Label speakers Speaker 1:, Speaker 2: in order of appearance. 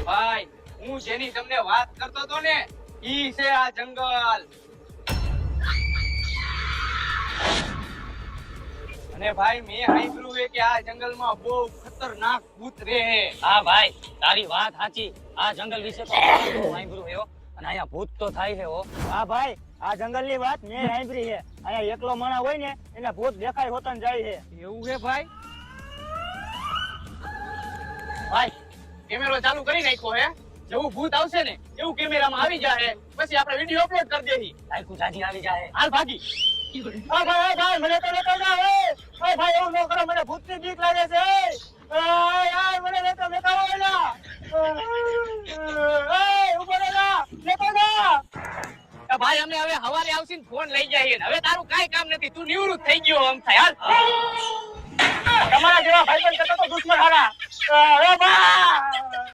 Speaker 1: ભાઈ હું જેની તમને વાત કરતો હતો ને ઈ છે આ જંગલ. અને ભાઈ મેં સાંભળ્યું છે કે આ જંગલમાં બહુ ખતરનાક ભૂત રહે.
Speaker 2: હા ભાઈ તારી વાત સાચી. આ જંગલ વિશે તો સાંભળ્યું છે અને અહીંયા ભૂત તો થાય છે હો.
Speaker 3: હા ભાઈ આ જંગલની વાત મેં સાંભળી છે. અહીંયા એકલો માણસ હોય ને એને ભૂત દેખાય હોતન જાય છે.
Speaker 1: એવું છે ભાઈ?
Speaker 2: ભાઈ
Speaker 1: કેમેરો ચાલુ કરી નાખ્યો હે. જેવું ભૂત આવશે ને એવું કેમેરામાં આવી જાય પછી આપણે વિડિયો અપલોડ કરી દેહી.
Speaker 2: તાઈકુ જાજી આવી જાય.
Speaker 1: હાલ ભાગી.
Speaker 3: ભાઈ મને તો લેતો જા. ભાઈ એવું ન કરો, મને ભૂતની બીક લાગે છે. યાર મને લેતો બેઠા હોય ના. ઉભો રહે ના, લેતો જા.
Speaker 1: ભાઈ અમે હવે હવારે આવશે ને ફોન લઈ જઈએ. હવે તારું કાઈ કામ નથી, તું નિવૃત્ત થઈ ગયો આમ થાય. હાલ
Speaker 3: તમારા જેવા ભાઈબંધ કરતા તો દુશ્મન હારા.